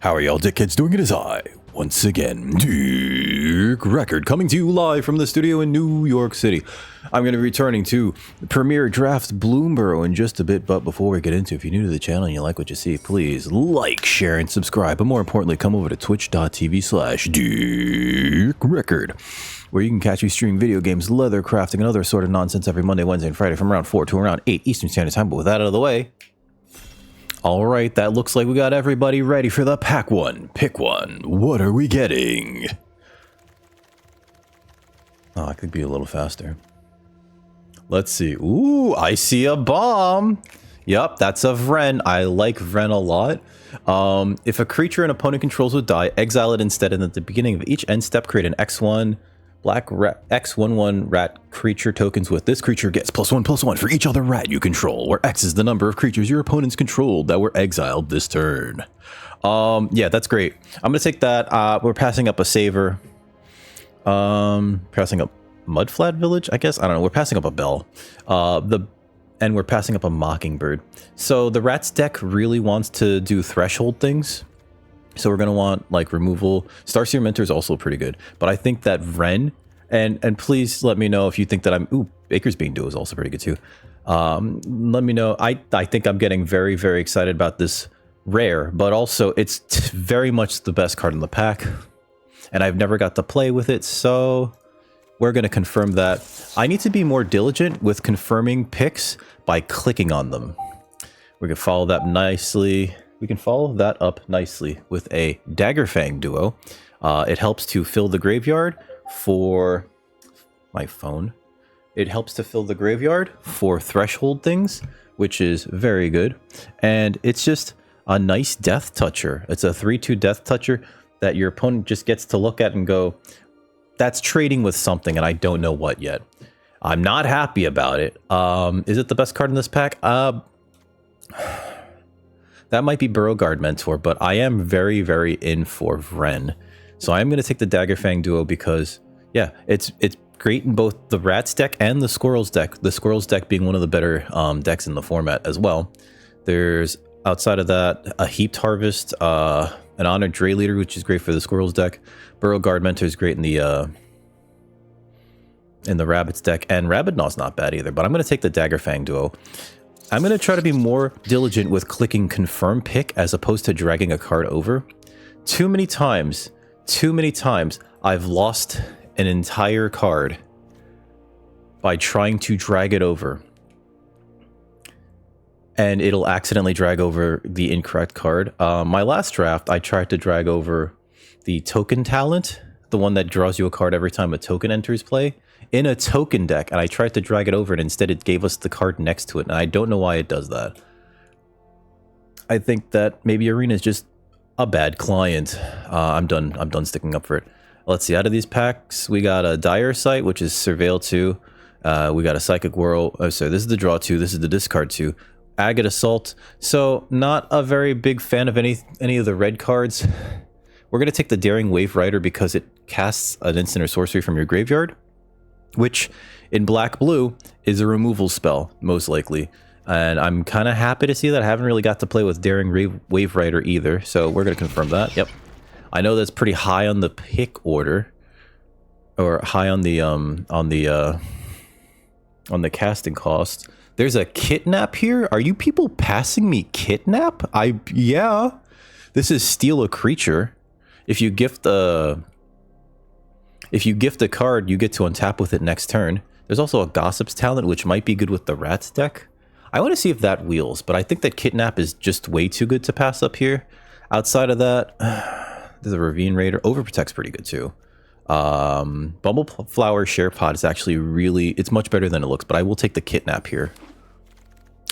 How are y'all dickheads doing? It is I, once again, Dick Record, coming to you live from the studio in New York City. I'm going to be returning to Premier Draft Bloomburrow in just a bit, but before we get into it, if you're new to the channel and you like what you see, please like, share, and subscribe. But more importantly, come over to twitch.tv/DickRecord, where you can catch me stream video games, leather crafting, and other sort of nonsense every Monday, Wednesday, and Friday from around 4 to around 8 Eastern Standard Time. But with that out of the way, all right, that looks like we got everybody ready for the pack one. Pick one. What are we getting? Oh, I could be a little faster. Let's see. Ooh, I see a bomb. Yup, that's a Vren. I like Vren a lot. If a creature an opponent controls would die, exile it instead, and at the beginning of each end step, create an X1 black rat, X11 rat creature tokens with this creature gets +1/+1 for each other rat you control, where X is the number of creatures your opponents controlled that were exiled this turn. Yeah, that's great. I'm gonna take that. We're passing up a Saver. Passing up Mudflat Village, I guess. I don't know. We're passing up a Bell. And we're passing up a Mockingbird. So the Rats deck really wants to do threshold things. So we're going to want, like, removal. Starseer Mentor is also pretty good. But I think that Vren, and please let me know if you think that I'm... Ooh, Baker's Bean Duo is also pretty good, too. Let me know. I think I'm getting very, very excited about this rare. But also, it's very much the best card in the pack. And I've never got to play with it, so we're going to confirm that. I need to be more diligent with confirming picks by clicking on them. We can follow that nicely. We can follow that up nicely with a Daggerfang Duo. It helps to fill the graveyard for my phone. It helps to fill the graveyard for threshold things, which is very good. And it's just a nice Death Toucher. It's a 3/2 Death Toucher that your opponent just gets to look at and go, that's trading with something, and I don't know what yet. I'm not happy about it. Is it the best card in this pack? That might be Beauregard Mentor, but I am very, very in for Vren. So I'm going to take the Daggerfang Duo because, yeah, it's great in both the Rats deck and the Squirrels deck. The Squirrels deck being one of the better decks in the format as well. There's, outside of that, a Heaped Harvest, an Honored Dray Leader, which is great for the Squirrels deck. Beauregard Mentor is great in the Rabbits deck, and Rabidnaw's not bad either, but I'm going to take the Daggerfang Duo. I'm going to try to be more diligent with clicking confirm pick as opposed to dragging a card over. Too many times, I've lost an entire card by trying to drag it over. And it'll accidentally drag over the incorrect card. My last draft, I tried to drag over the Token Talent, the one that draws you a card every time a token enters play, in a token deck, and I tried to drag it over, and instead it gave us the card next to it, and I don't know why it does that. I think that maybe Arena is just a bad client. I'm done sticking up for it. Let's see, out of these packs, we got a Dire Sight, which is Surveil 2. We got a Psychic Whirl. Oh, sorry, this is the Draw 2, this is the Discard 2. Agate Assault. So, not a very big fan of any of the red cards. We're going to take the Daring Wave Rider because it casts an instant or sorcery from your graveyard, which in black-blue is a removal spell, most likely. And I'm kind of happy to see that. I haven't really got to play with Daring Wave Rider either, so we're going to confirm that. Yep. I know that's pretty high on the pick order, or high on the casting cost. There's a Kidnap here? Are you people passing me Kidnap? Yeah. This is Steal a Creature. If you gift a card, you get to untap with it next turn. There's also a Gossip's Talent, which might be good with the Rats deck. I want to see if that wheels, but I think that Kidnap is just way too good to pass up here. Outside of that, there's a Ravine Raider. Overprotect's pretty good too. Bumbleflower Share Pod is actually really... It's much better than it looks, but I will take the Kidnap here.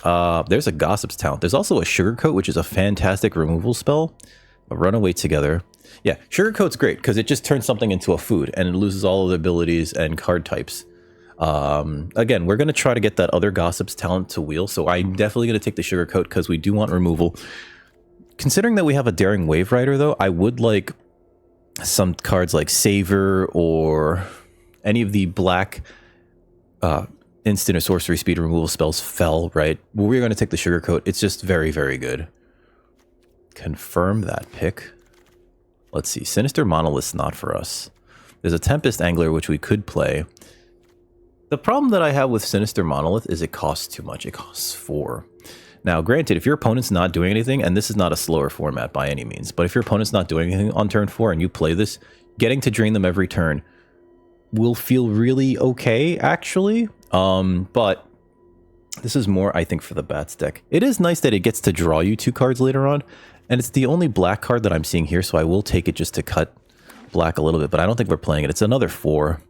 There's a Gossip's Talent. There's also a Sugarcoat, which is a fantastic removal spell. A Runaway Together. Yeah, Sugarcoat's great because it just turns something into a food and it loses all of the abilities and card types. Again, we're going to try to get that other Gossip's Talent to wheel, so I'm definitely going to take the Sugarcoat because we do want removal. Considering that we have a Daring Wave Rider, though, I would like some cards like Saver or any of the black instant or sorcery speed removal spells fell, right? Well, we're going to take the Sugarcoat. It's just very, very good. Confirm that pick. Let's see. Sinister Monolith's not for us. There's a Tempest Angler, which we could play. The problem that I have with Sinister Monolith is it costs too much. It costs 4. Now, granted, if your opponent's not doing anything, and this is not a slower format by any means, but if your opponent's not doing anything on turn 4 and you play this, getting to drain them every turn will feel really okay, actually. But this is more, I think, for the Bats deck. It is nice that it gets to draw you 2 cards later on, and it's the only black card that I'm seeing here, so I will take it just to cut black a little bit, but I don't think we're playing it. It's another 4.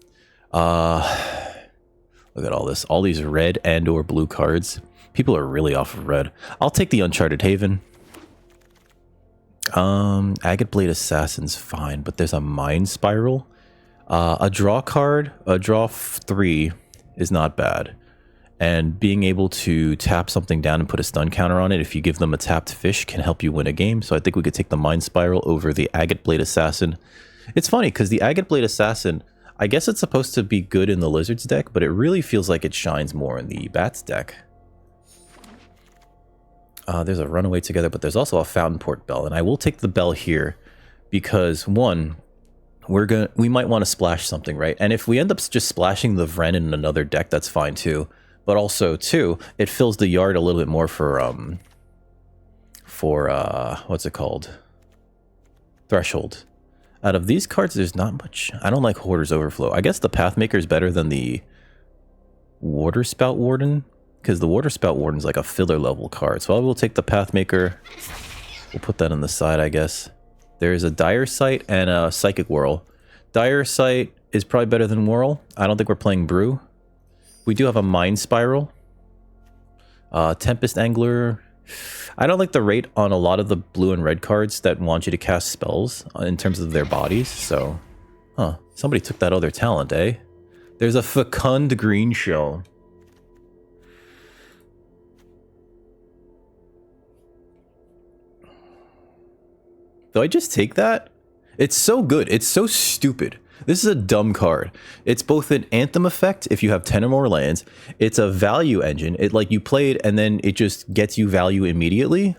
Look at all this. All these red and or blue cards. People are really off of red. I'll take the Uncharted Haven. Agate Blade Assassin's fine, but there's a Mind Spiral. A draw card, a draw 3 is not bad. And being able to tap something down and put a stun counter on it if you give them a tapped fish can help you win a game. So I think we could take the Mind Spiral over the Agate Blade Assassin. It's funny because the Agate Blade Assassin, I guess it's supposed to be good in the Lizards deck, but it really feels like it shines more in the Bats deck. There's a Runaway Together, but there's also a Fountain Port Bell, and I will take the Bell here because, one, we might want to splash something, right? And if we end up just splashing the Vren in another deck, that's fine too. But also, two, it fills the yard a little bit more for what's it called? Threshold. Out of these cards, there's not much. I don't like Hoarder's Overflow. I guess the Pathmaker is better than the Water Spout Warden, because the Water Spout Warden is like a filler level card. So I will take the Pathmaker. We'll put that on the side, I guess. There's a Dire Sight and a Psychic Whirl. Dire Sight is probably better than Whirl. I don't think we're playing Brew. We do have a Mind Spiral. Tempest Angler. I don't like the rate on a lot of the blue and red cards that want you to cast spells in terms of their bodies, so... Huh. Somebody took that other talent, eh? There's a Fecund Green Shell. Do I just take that? It's so good. It's so stupid. This is a dumb card. It's both an Anthem effect if you have 10 or more lands. It's a value engine. It like you play it and then it just gets you value immediately.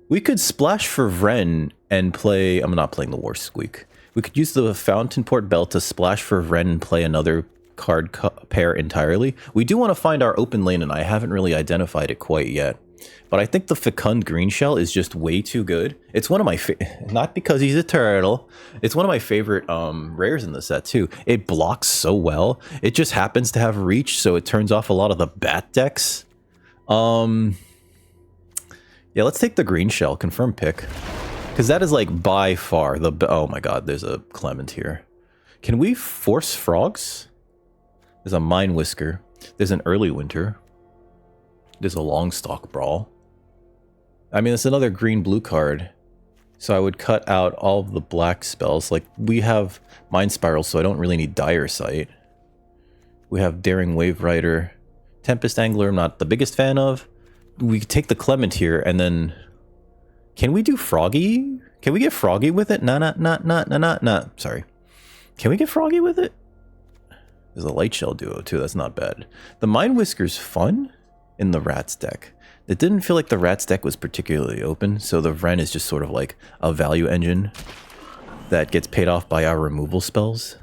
We could splash for Vren and play... I'm not playing the War Squeak. We could use the Fountain Port Bell to splash for Vren and play another card pair entirely. We do want to find our open lane and I haven't really identified it quite yet. But I think the Fecund Green Shell is just way too good. It's one of my not because he's a turtle. It's one of my favorite rares in the set too. It blocks so well. It just happens to have reach, so it turns off a lot of the bat decks. Yeah, let's take the Green Shell. Confirm pick. Because that is like by far the... Oh my god, there's a Clement here. Can we force frogs? There's a Mine Whisker. There's an Early Winter. There's a Longstalk Brawl. I mean, it's another green-blue card. So I would cut out all of the black spells. Like, we have Mind Spiral, so I don't really need Dire Sight. We have Daring Wave Rider. Tempest Angler, I'm not the biggest fan of. We take the Clement here, and then... Can we do Froggy? Can we get Froggy with it? Nah. Sorry. Can we get Froggy with it? There's a Light Shell duo, too. That's not bad. The Mind Whisker's fun in the Rats deck. It didn't feel like the Rats deck was particularly open, so the Vren is just sort of like a value engine that gets paid off by our removal spells.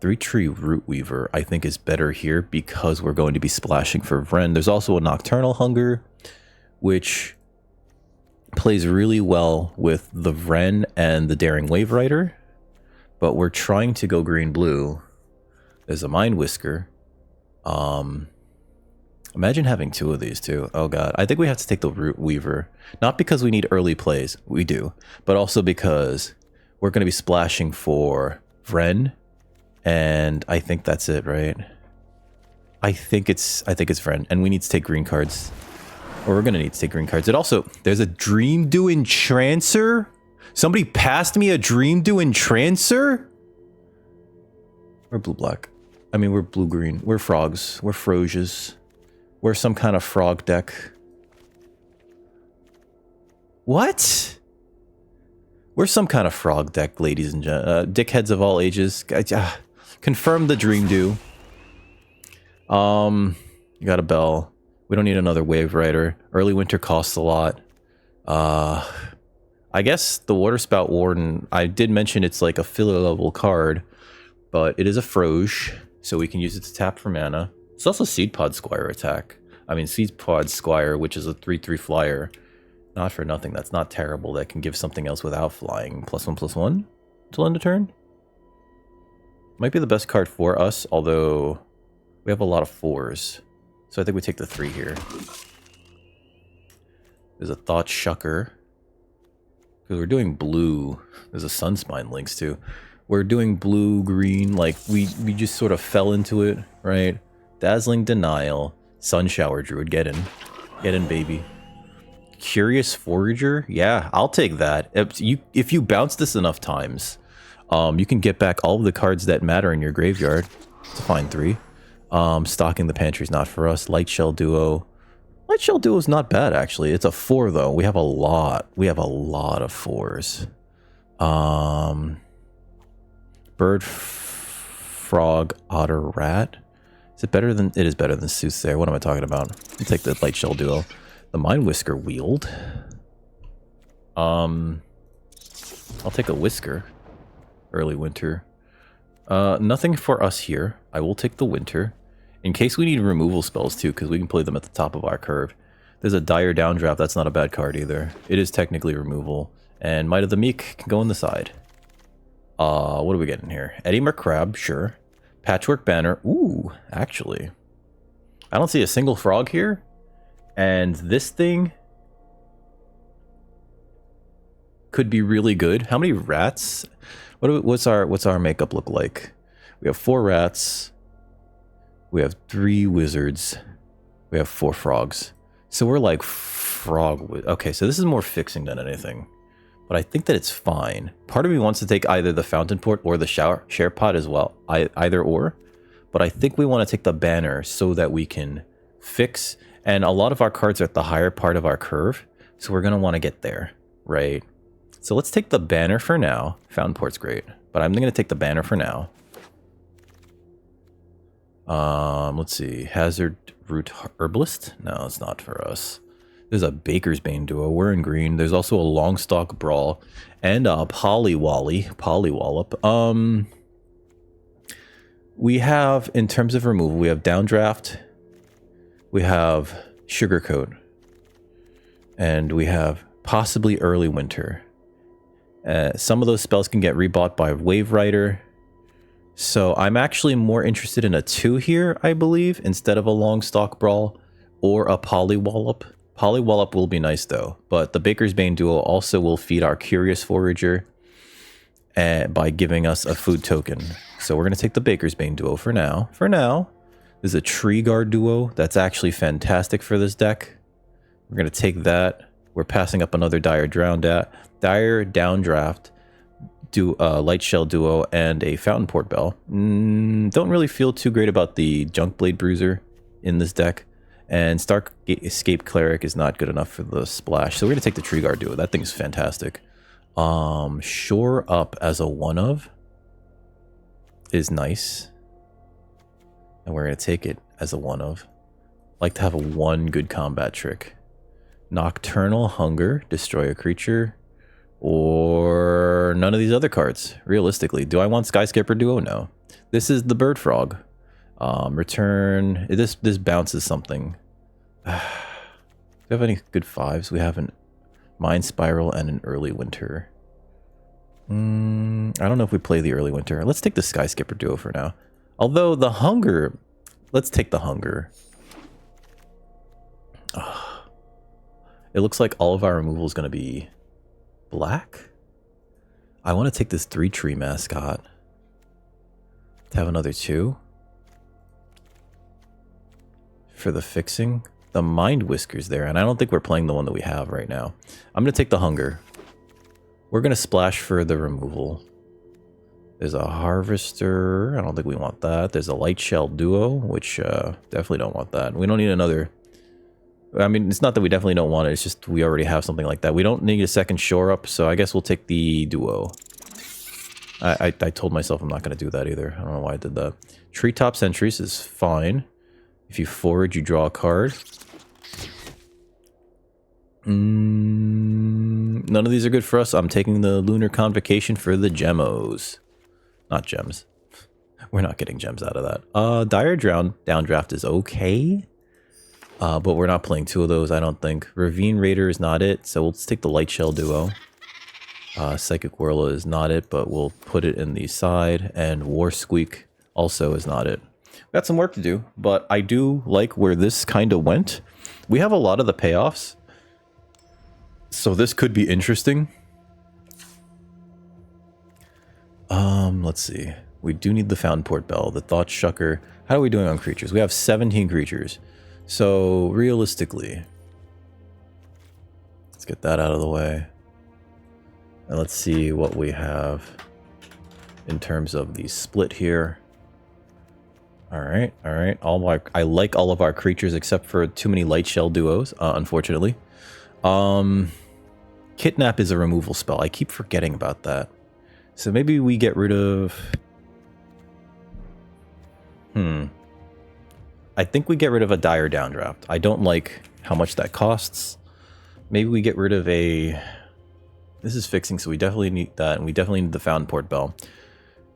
3-Tree Root Weaver, I think, is better here because we're going to be splashing for Vren. There's also a Nocturnal Hunger, which plays really well with the Vren and the Daring Wave Rider, but we're trying to go green-blue. There's a Mind Whisker. Imagine having 2 of these too. Oh god. I think we have to take the Root Weaver. Not because we need early plays. We do. But also because we're going to be splashing for Vren. And I think that's it, right? I think it's Vren. And we need to take green cards. Or we're going to need to take green cards. It also... There's a Dream Dew Entrancer? Somebody passed me a Dream Dew Entrancer? We're blue-black. I mean, we're blue-green. We're frogs. We're frosias. We're some kind of frog deck. What? We're some kind of frog deck, ladies and gentlemen. Dickheads of all ages. Confirm the Dream Dew. You got a Bell. We don't need another Wave Rider. Early Winter costs a lot. I guess the Water Spout Warden, I did mention it's like a filler level card, but it is a Froge, so we can use it to tap for mana. It's also Seed Pod Squire attack. I mean, Seed Pod Squire, which is a 3/3 flyer. Not for nothing, that's not terrible. That can give something else without flying. +1/+1 till end of turn. Might be the best card for us, although we have a lot of 4s. So I think we take the 3 here. There's a Thought Shucker. Because we're doing blue. There's a Sunspine links too. We're doing blue, green, like we just sort of fell into it, right? Dazzling Denial. Sun Shower Druid, get in. Get in, baby. Curious Forager? Yeah, I'll take that. If you bounce this enough times, you can get back all of the cards that matter in your graveyard. It's a fine 3. Stocking the Pantry's not for us. Light Shell Duo. Light Shell Duo is not bad, actually. It's a 4, though. We have a lot. We have a lot of 4s. Bird, Frog, Otter, Rat. Is it better than... It is better than Soothsayer. What am I talking about? I'll take the Light Shell Duo. The Mind Whisker Wield. I'll take a Whisker. Early Winter. Nothing for us here. I will take the Winter. In case we need removal spells too, because we can play them at the top of our curve. There's a Dire Downdraft. That's not a bad card either. It is technically removal. And Might of the Meek can go on the side. What are we getting here? Eddie McCrab, sure. Patchwork Banner. Ooh, actually. I don't see a single frog here. And this thing could be really good. How many rats? What's our makeup look like? We have 4 rats. We have 3 wizards. We have 4 frogs. So we're like frog. Okay, so this is more fixing than anything. But I think that it's fine. Part of me wants to take either the Fountain Port or the Share Pod as well. Either or. But I think we want to take the banner so that we can fix. And a lot of our cards are at the higher part of our curve. So we're going to want to get there, right? So let's take the banner for now. Fountain Port's great. But I'm going to take the banner for now. Let's see. Hazard Root Herbalist? No, it's not for us. There's a Baker's Bane duo. We're in green. There's also a Longstalk Brawl and a Pollywallop. We have, in terms of removal, we have Downdraft. We have Sugarcoat. And we have possibly Early Winter. Some of those spells can get rebought by Wave Rider. So I'm actually more interested in a 2 here, I believe, instead of a Longstalk Brawl or a Pollywallop. Pollywallop will be nice though, but the Baker's Bane duo also will feed our Curious Forager by giving us a food token. So we're going to take the Baker's Bane duo for now. For now, there's a Tree Guard duo that's actually fantastic for this deck. We're going to take that. We're passing up another Dire Downdraft. Do a Light Shell duo and a Fountain Port Bell. Don't really feel too great about the Junkblade Bruiser in this deck. And Stark Escape Cleric is not good enough for the splash. So we're going to take the Tree Guard duo. That thing's fantastic. Shore Up as a 1-of is nice. And we're going to take it as a 1-of. Like to have a 1 good combat trick. Nocturnal Hunger, destroy a creature. Or none of these other cards, realistically. Do I want Skyscraper Duo? No. This is the Bird Frog. Return. This bounces something. Do we have any good 5s? We have a Mind Spiral and an Early Winter. I don't know if we play the Early Winter. Let's take the Skyscraper Duo for now. Although the Hunger... Let's take the Hunger. It looks like all of our removal is going to be... black? I want to take this 3-tree mascot to have another 2 for the fixing. The Mind Whisker's there, and I don't think we're playing the one that we have right now. I'm going to take the Hunger. We're going to splash for the removal. There's a Harvester. I don't think we want that. There's a Light Shell duo, which definitely don't want that. We don't need another... I mean, it's not that we definitely don't want it. It's just we already have something like that. We don't need a second Shore Up, so I guess we'll take the duo. I told myself I'm not going to do that either. I don't know why I did that. Treetop Sentries is fine. If you forage, you draw a card. none of these are good for us. I'm taking the Lunar Convocation for the gemmos. Not gems. We're not getting gems out of that. Dire Downdraft is okay. But we're not playing two of those, I don't think. Ravine Raider is not it, so we'll take the Light Shell duo. Psychic Whirler is not it, but we'll put it in the side. And War Squeak also is not it. We got some work to do, but I do like where this kind of went. We have a lot of the payoffs, so this could be interesting. Let's see. We do need the Fountain Port Bell, the Thought Shucker. How are we doing on creatures? We have 17 creatures. So realistically, let's get that out of the way. And let's see what we have in terms of the split here. All right. I like all of our creatures except for too many Light Shell duos, unfortunately. Kidnap is a removal spell. I keep forgetting about that. So maybe we get rid of... I think we get rid of a Dire Downdraft. I don't like how much that costs. Maybe we get rid of a... This is fixing, so we definitely need that, and we definitely need the Fountain Port Bell.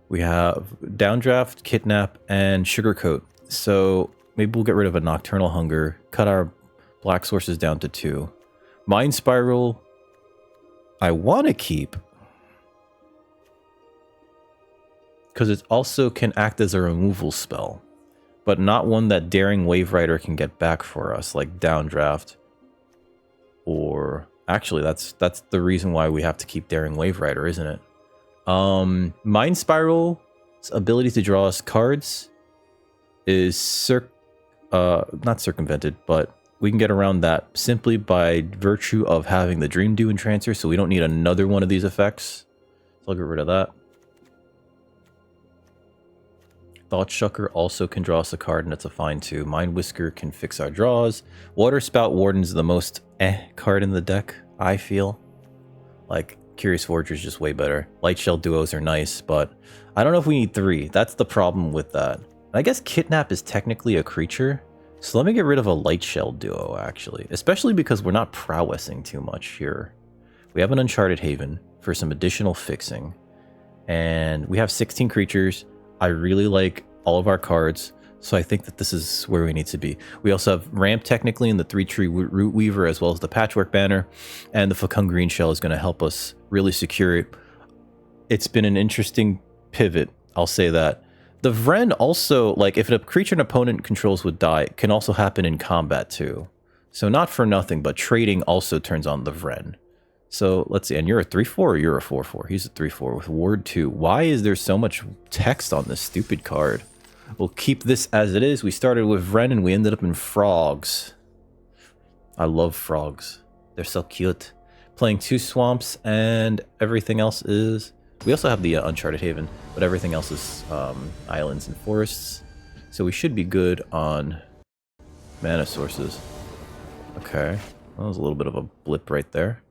We have Downdraft, Kidnap, and Sugarcoat. So maybe we'll get rid of a Nocturnal Hunger, cut our black sources down to 2. Mind Spiral, I want to keep, because it also can act as a removal spell, but not one that Daring Wave Rider can get back for us, like Downdraft. Or actually, that's the reason why we have to keep Daring Wave Rider, isn't it? Mind Spiral's ability to draw us cards is not circumvented, but we can get around that simply by virtue of having the Dream Dew Entrancer, so we don't need another one of these effects. So I'll get rid of that. Thought Shucker also can draw us a card, and it's a fine too. Mind Whisker can fix our draws. Water Spout Warden's the most card in the deck, I feel. Like, Curious Forger is just way better. Light Shell duos are nice, but I don't know if we need 3. That's the problem with that. And I guess Kidnap is technically a creature, so let me get rid of a Light Shell duo, actually. Especially because we're not prowessing too much here. We have an Uncharted Haven for some additional fixing. And we have 16 creatures. I really like all of our cards, so I think that this is where we need to be. We also have Ramp technically in the 3-tree Root Weaver, as well as the Patchwork Banner, and the Fecund Green Shell is going to help us really secure it. It's been an interesting pivot, I'll say that. The Vren also, like, if a creature an opponent controls would die, it can also happen in combat too. So not for nothing, but trading also turns on the Vren. So let's see, and you're a 3-4 or you're a 4-4? He's a 3-4 with Ward 2. Why is there so much text on this stupid card? We'll keep this as it is. We started with Vren and we ended up in Frogs. I love Frogs. They're so cute. Playing 2 Swamps and everything else is... We also have the Uncharted Haven, but everything else is islands and forests. So we should be good on mana sources. Okay, that was a little bit of a blip right there.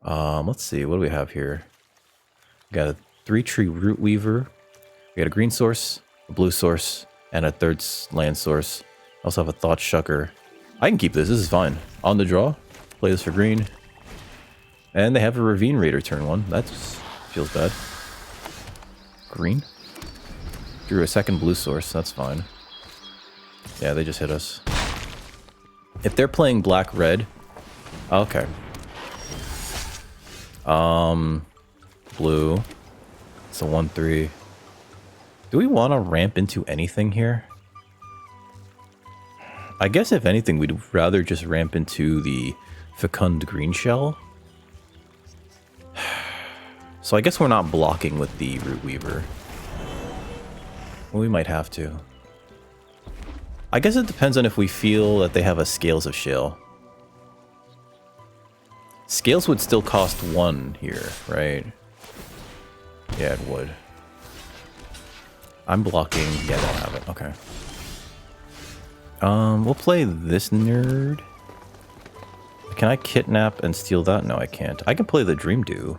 Let's see, what do we have here? We got a 3-tree Root Weaver. We got a green source, a blue source, and a 3rd land source. Also have a Thought Shucker. I can keep this. This is fine. On the draw, play this for green. And they have a Ravine Raider turn 1. That feels bad. Green. Drew a 2nd blue source. That's fine. Yeah, they just hit us. If they're playing black-red... Okay. Blue. It's a 1-3. Do we want to ramp into anything here? I guess if anything, we'd rather just ramp into the Fecund Green Shell. So I guess we're not blocking with the Root Weaver. Well, we might have to. I guess it depends on if we feel that they have a Scales of Shale. Scales would still cost 1 here, right? Yeah, it would. I'm blocking. Yeah, I don't have it. Okay. We'll play this nerd. Can I Kidnap and steal that? No, I can't. I can play the Dream Dew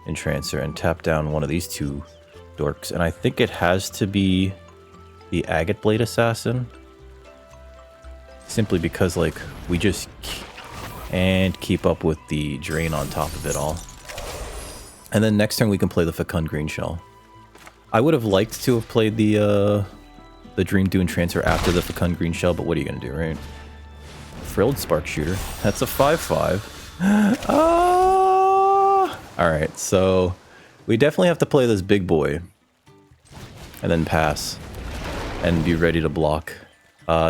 Entrancer and tap down one of these 2 dorks. And I think it has to be the Agate Blade Assassin. Simply because, like, we just... and keep up with the drain on top of it all. And then next turn we can play the Fecund Green Shell. I would have liked to have played the Dream Dune Transfer after the Fecund Green Shell, but what are you going to do, right? Frilled Spark Shooter. That's a 5/5. Alright, so we definitely have to play this big boy. And then pass. And be ready to block.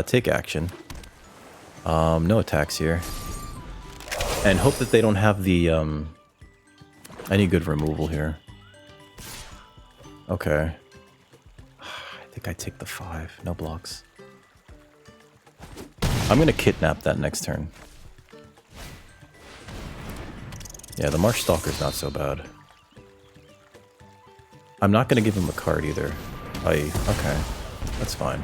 Take action. No attacks here. And hope that they don't have the, any good removal here. Okay. I think I take the 5. No blocks. I'm gonna kidnap that next turn. Yeah, the Marsh Stalker's not so bad. I'm not gonna give him a card either. Okay. That's fine.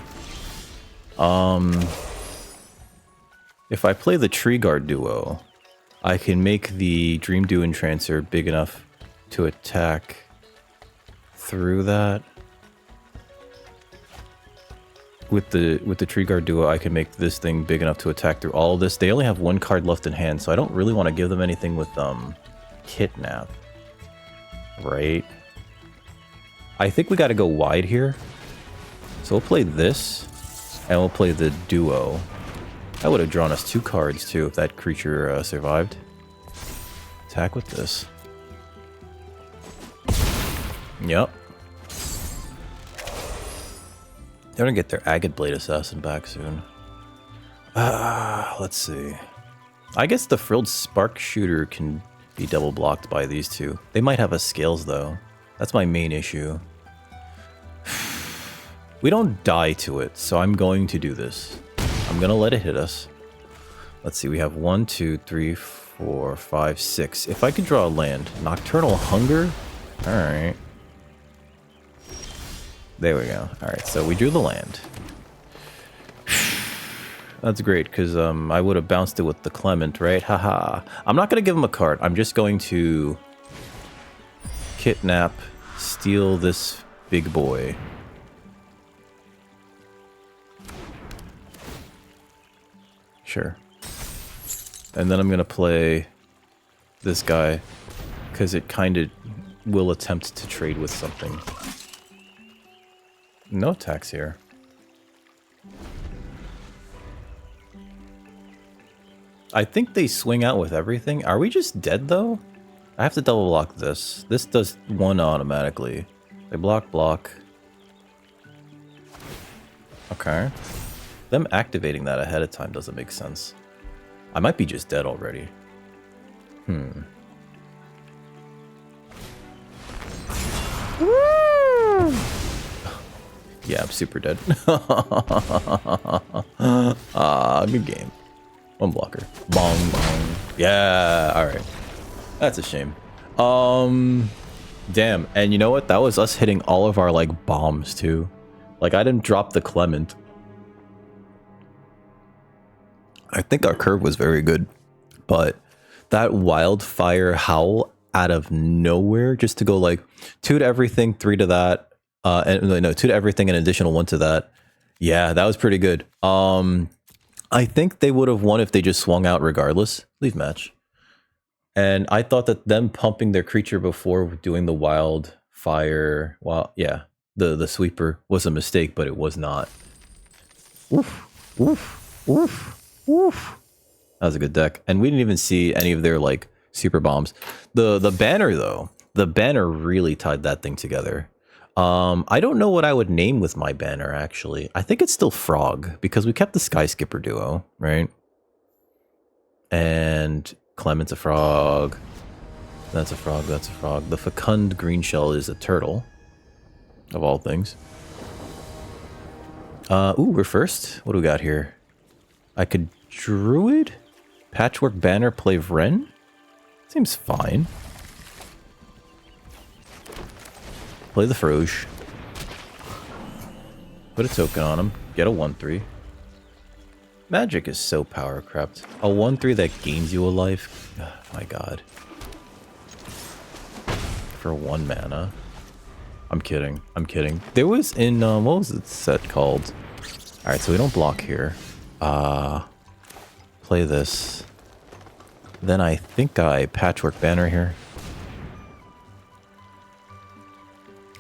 If I play the Tree Guard duo, I can make the Dream Dune Transfer big enough to attack through that. With the Tree Guard duo, I can make this thing big enough to attack through all of this. They only have one card left in hand, so I don't really want to give them anything with Kidnap. Right? I think we got to go wide here. So we'll play this, and we'll play the duo. That would have drawn us 2 cards, too, if that creature survived. Attack with this. Yep. They're gonna get their Agate Blade Assassin back soon. Let's see. I guess the Frilled Spark Shooter can be double blocked by these two. They might have a Scales, though. That's my main issue. We don't die to it, so I'm going to do this. I'm gonna let it hit us. Let's see, we have 1, 2, 3, 4, 5, 6. If I could draw a land. Nocturnal Hunger? Alright. There we go. Alright, so we drew the land. That's great, because I would have bounced it with the Clement, right? Haha. I'm not going to give him a card. I'm just going to kidnap, steal this big boy. Sure. And then I'm going to play this guy, because it kind of will attempt to trade with something. No attacks here. I think they swing out with everything. Are we just dead, though? I have to double block this. This does 1 automatically. They block. Okay. Them activating that ahead of time doesn't make sense. I might be just dead already. Yeah, I'm super dead. Good game. 1 blocker. Bong, bong. Yeah, alright. That's a shame. Damn. And you know what? That was us hitting all of our, like, bombs, too. Like, I didn't drop the Clement. I think our curve was very good. But that Wildfire Howl out of nowhere, just to go, like, 2 to everything, 3 to that. No, 2 to everything, an additional 1 to that. Yeah, that was pretty good. I think they would have won if they just swung out regardless. Leave match. And I thought that them pumping their creature before doing the Wildfire, well, yeah, the sweeper was a mistake, but it was not. Oof, oof, oof, oof. That was a good deck. And we didn't even see any of their, like, super bombs. The banner, though, the banner really tied that thing together. I don't know what I would name with my banner, actually. I think it's still Frog, because we kept the Sky Skipper duo, right? And Clement's a frog. That's a frog, that's a frog. The Fecund Green Shell is a turtle, of all things. Ooh, we're first. What do we got here? I could Druid? Patchwork Banner, play Vren? Seems fine. Play the Froge. Put a token on him. Get a 1/3. Magic is so power crept. A 1/3 that gains you a life. Oh, my god. For 1 mana. I'm kidding. I'm kidding. There was in what was it set called? Alright, so we don't block here. Play this. Then I think I Patchwork Banner here.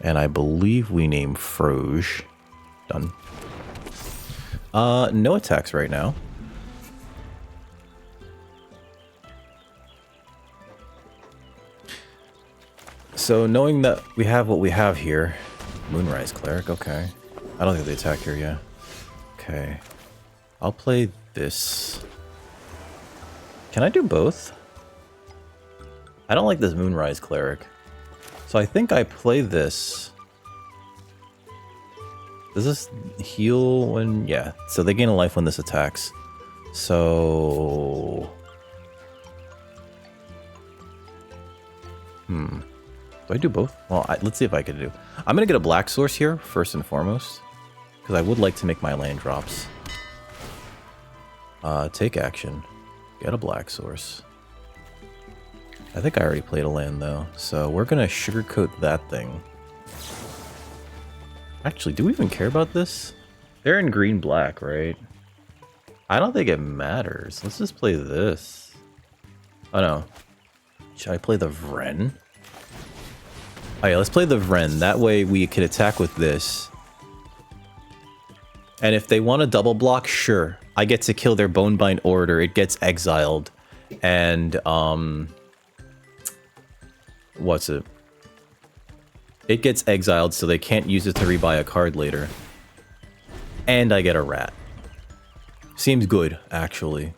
And I believe we name Froge. Done. No attacks right now. So knowing that we have what we have here, Moonrise Cleric, okay. I don't think they attack here yet. Okay. I'll play this. Can I do both? I don't like this Moonrise Cleric. So I think I play this. Does this heal when... Yeah, so they gain a life when this attacks. So... Do I do both? Well, let's see if I can do. I'm going to get a black source here, first and foremost. Because I would like to make my land drops. Take action. Get a black source. I think I already played a land, though. So we're going to sugarcoat that thing. Actually, do we even care about this? They're in green-black, right? I don't think it matters. Let's just play this. Oh, no. Should I play the Vren? Oh yeah, let's play the Vren. That way we could attack with this. And if they want to double block, sure. I get to kill their Bonebind Orator. It gets exiled. And, what's it? It gets exiled, so they can't use it to rebuy a card later. And I get a rat. Seems good, actually.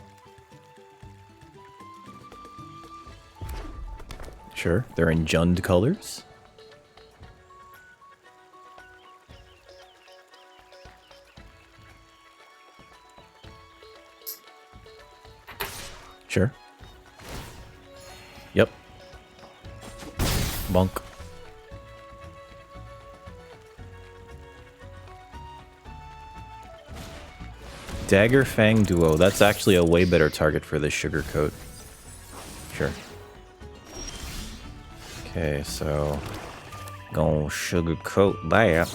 Sure, they're in Jund colors. Sure. Yep. Bonk. Dagger Fang Duo. That's actually a way better target for this sugarcoat. Sure. Okay, so gonna sugarcoat that.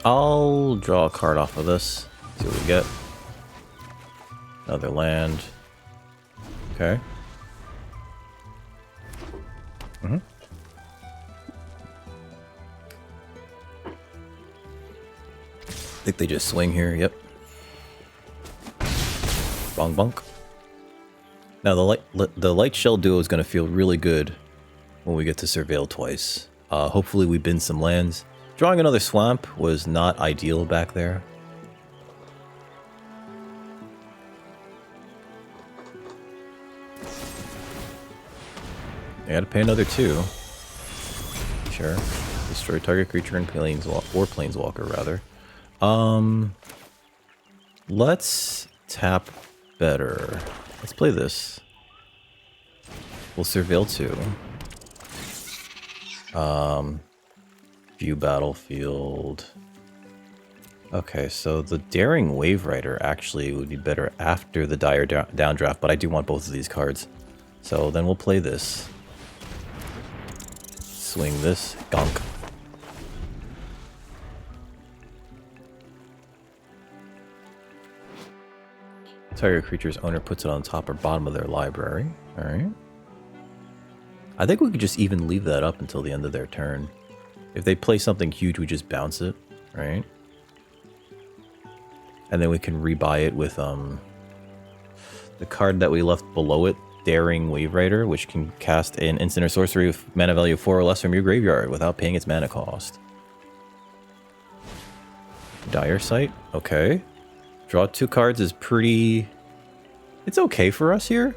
I'll draw a card off of this. See what we get. Another land. Okay. I think they just swing here, yep. Bonk bonk. Now the light shell duo is going to feel really good when we get to surveil twice. Hopefully we bin some lands. Drawing another swamp was not ideal back there. I gotta pay another 2. Sure. Destroy target creature and planeswalker rather. Let's tap better. Let's play this. We'll surveil 2. View battlefield. Okay, so the Daring Wave Rider actually would be better after the Dire Downdraft, but I do want both of these cards. So then we'll play this. Swing this. Gonk. Target creature's owner puts it on top or bottom of their library. Alright. I think we could just even leave that up until the end of their turn. If they play something huge, we just bounce it, right? And then we can rebuy it with the card that we left below it, Daring Wave Rider, which can cast an instant or sorcery with mana value of 4 or less from your graveyard without paying its mana cost. Dire Sight, okay. Draw 2 cards is pretty... It's okay for us here.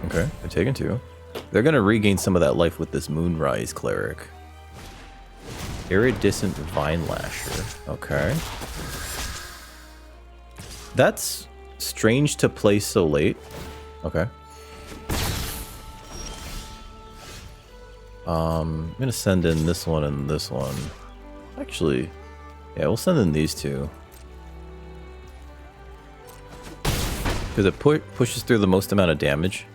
Okay, they're taking 2. They're going to regain some of that life with this Moonrise Cleric. Iridescent Vine Lasher. Okay. That's strange to play so late. Okay. I'm going to send in this one and this one. Actually, yeah, we'll send in these 2. Because it pushes through the most amount of damage.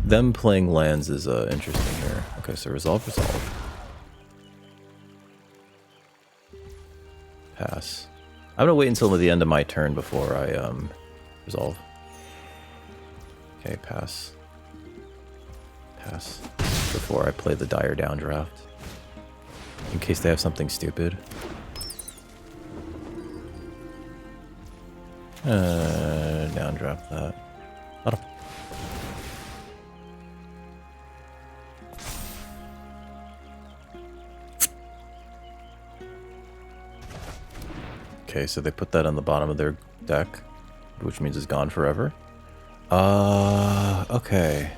Them playing lands is interesting here. Okay, so resolve. Pass. I'm gonna wait until the end of my turn before I resolve. Okay, pass. Pass. Before I play the dire downdraft. In case they have something stupid. Downdraft that. Okay, so they put that on the bottom of their deck, which means it's gone forever. Okay.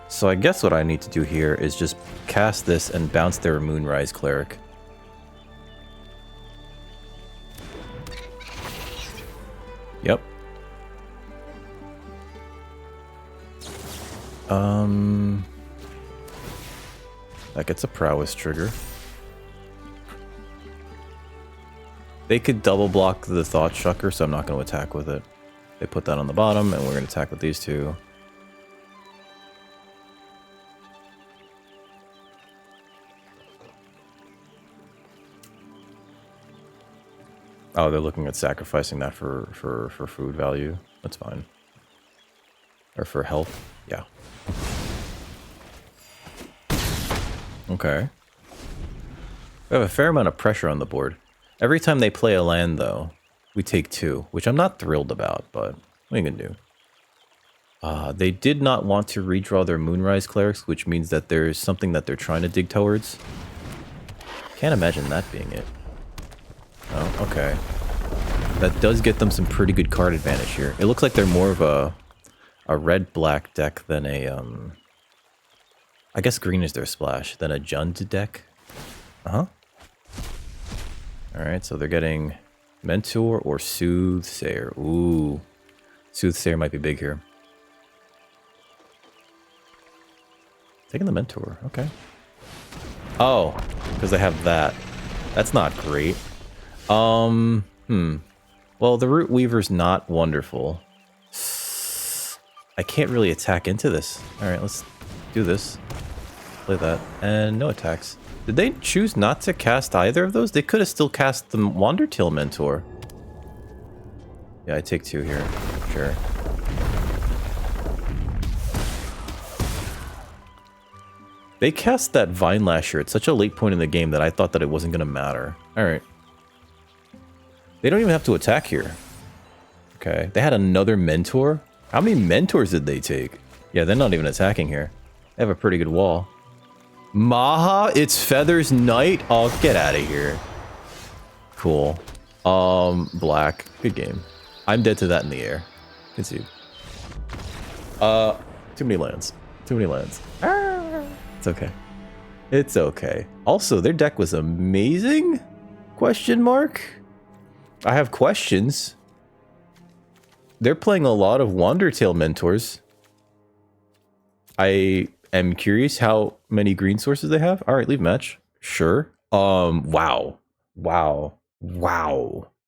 So I guess what I need to do here is just cast this and bounce their Moonrise Cleric. Yep. That gets a prowess trigger. They could double block the Thought Shucker, so I'm not going to attack with it. They put that on the bottom, and we're going to attack with these two. Oh, they're looking at sacrificing that for food value. That's fine. Or for health. Yeah. Okay. We have a fair amount of pressure on the board. Every time they play a land, though, we take 2, which I'm not thrilled about, but what are you going to do? They did not want to redraw their Moonrise Clerics, which means that there's something that they're trying to dig towards. Can't imagine that being it. Oh, okay. That does get them some pretty good card advantage here. It looks like they're more of a red-black deck than a, I guess green is their splash, than a Jund deck. Uh-huh. Alright, so they're getting Mentor or Soothsayer. Ooh. Soothsayer might be big here. Taking the Mentor, okay. Oh, because they have that. That's not great. Well, the Root Weaver's not wonderful. I can't really attack into this. Alright, let's do this. Play that. And no attacks. Did they choose not to cast either of those? They could have still cast the Wandertail Mentor. Yeah, I take 2 here. Sure. They cast that Vine Lasher at such a late point in the game that I thought that it wasn't going to matter. Alright. They don't even have to attack here. Okay. They had another Mentor? How many Mentors did they take? Yeah, they're not even attacking here. They have a pretty good wall. Maha, it's Feathers Knight. Oh, get out of here. Cool. Black. Good game. I'm dead to that in the air. Concede. Too many lands. Too many lands. It's okay. It's okay. Also, their deck was amazing? Question mark? I have questions. They're playing a lot of Wandertail Mentors. I am curious how many green sources they have. All right, leave match. Sure. Wow.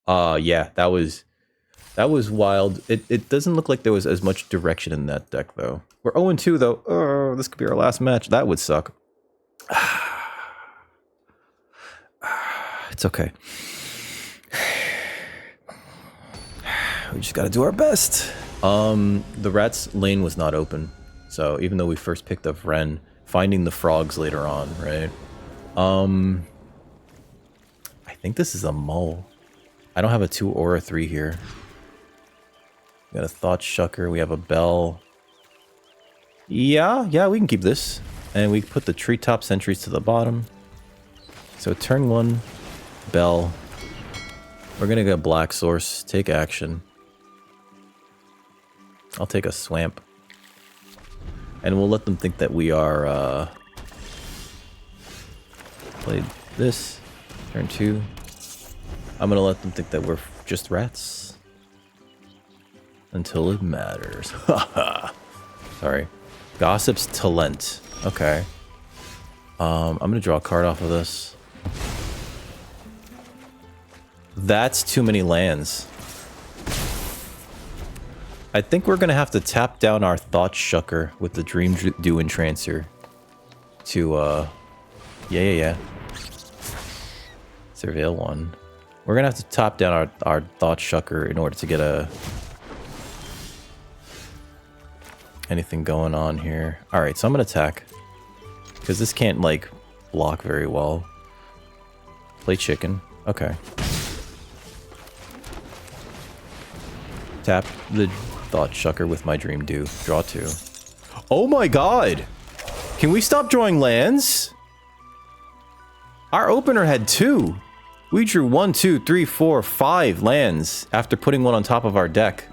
Yeah, that was wild. It doesn't look like there was as much direction in that deck though. We're 0-2 though. Oh, this could be our last match. That would suck. It's okay. We just gotta do our best. The Rat's lane was not open. So even though we first picked up Vren, finding the frogs later on, right? I think this is a mull. I don't have a 2 or a 3 here. We got a Thought Shucker. We have a Bell. Yeah, we can keep this. And we put the Treetop Sentries to the bottom. So turn 1, Bell. We're gonna get Black Source. Take action. I'll take a Swamp. And we'll let them think that we are, played this. Turn 2. I'm gonna let them think that we're just rats. Until it matters. Sorry. Gossip's Talent. Okay. I'm gonna draw a card off of this. That's too many lands. I think we're gonna have to tap down our Thought Shucker with the Dream Dew Entrancer to, yeah. Surveil 1. We're gonna have to tap down our Thought Shucker in order to get anything going on here. Alright, so I'm gonna attack. Because this can't, like, block very well. Play chicken. Okay. Tap the Thought Shucker with my Dream Dew. Draw 2. Oh my god! Can we stop drawing lands? Our opener had 2. We drew 1, 2, 3, 4, 5 lands after putting one on top of our deck.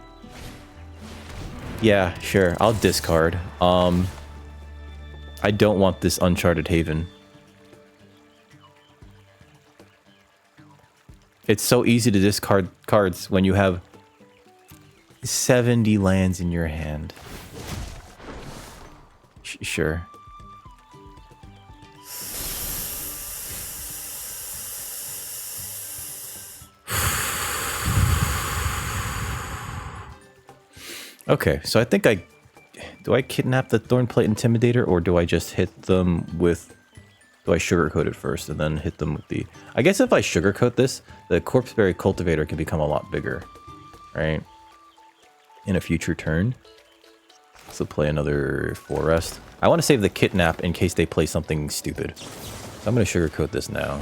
Yeah, sure. I'll discard. I don't want this Uncharted Haven. It's so easy to discard cards when you have 70 lands in your hand. Sure. Okay, so I think do I kidnap the Thornplate Intimidator, or do I just hit them with... Do I sugarcoat it first and then hit them with the... I guess if I sugarcoat this, the Corpseberry Cultivator can become a lot bigger, right? In a future turn. So play another Forest. I want to save the Kidnap in case they play something stupid. So I'm going to sugarcoat this now.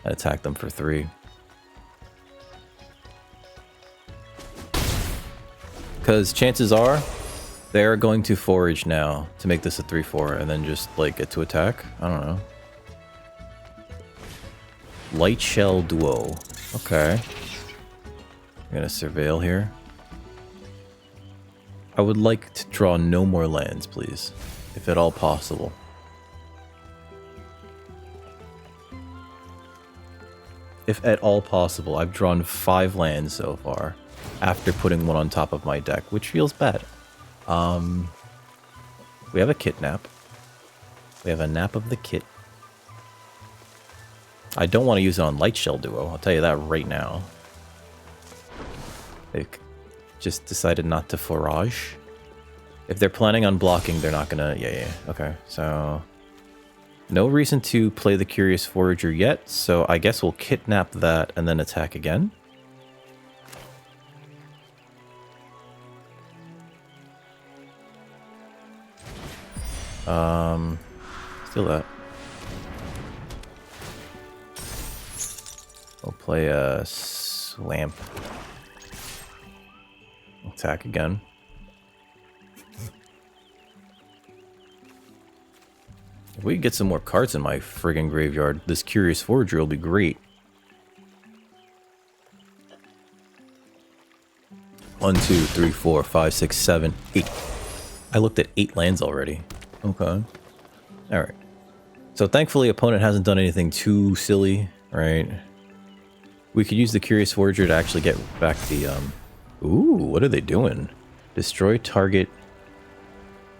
And attack them for 3. Because chances are, they're going to forage now to make this a 3-4 and then just, like, get to attack. I don't know. Light Shell Duo. Okay. I'm gonna surveil here. I would like to draw no more lands, please. If at all possible. If at all possible. I've drawn 5 lands so far. After putting one on top of my deck, which feels bad. We have a Kidnap. We have a Nap of the Kit. I don't want to use it on Light Shell Duo, I'll tell you that right now. They just decided not to forage. If they're planning on blocking, they're not gonna... Yeah, okay, so... No reason to play the Curious Forager yet, so I guess we'll Kidnap that and then attack again. Steal that. We'll play a Swamp. Attack again. If we can get some more cards in my friggin' graveyard, this Curious Forager will be great. 1, 2, 3, 4, 5, 6, 7, 8. I looked at 8 lands already. Okay. Alright. So thankfully opponent hasn't done anything too silly, right? We could use the Curious Forager to actually get back the, Ooh, what are they doing? Destroy target...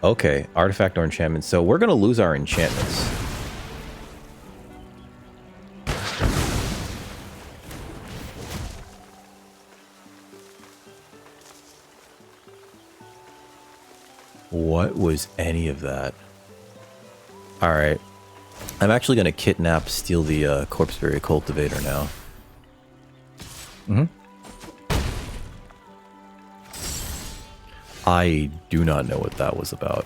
Okay, artifact or enchantment. So we're gonna lose our enchantments. What was any of that? Alright. I'm actually gonna Kidnap, steal the Corpseberry Cultivator now. I do not know what that was about.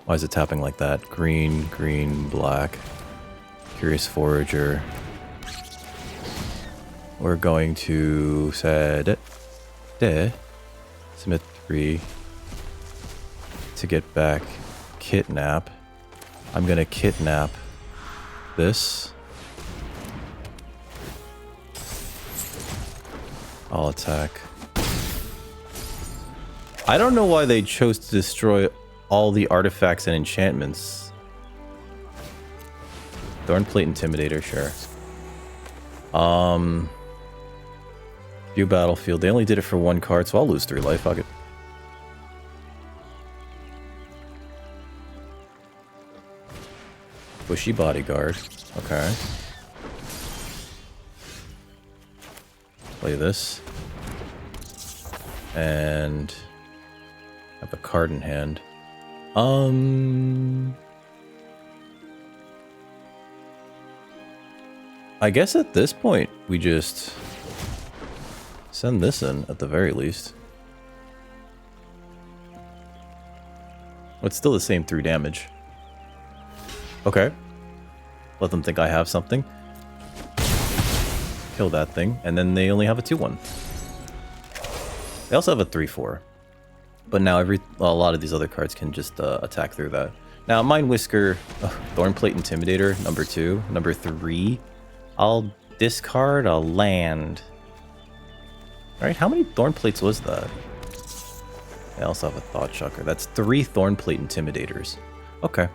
Why is it tapping like that? Green, green, black. Curious Forager. We're going to set it. Submit 3 to get back Kidnap. I'm gonna Kidnap this. I'll attack. I don't know why they chose to destroy all the artifacts and enchantments. Thornplate Intimidator, sure. View battlefield. They only did it for 1 card, so I'll lose 3 life. Fuck it. Bushy bodyguard. Okay. Play this. And have a card in hand. I guess at this point we just send this in at the very least. It's still the same 3 damage. Okay. Let them think I have something. Kill that thing, and then they only have a 2-1. They also have a 3-4. But now a lot of these other cards can just attack through that. Now, Mind Whisker, Thornplate Intimidator, number 2. Number 3, I'll discard a land. Alright, how many Thornplates was that? I also have a Thought Shocker. That's 3 Thornplate Intimidators. Okay.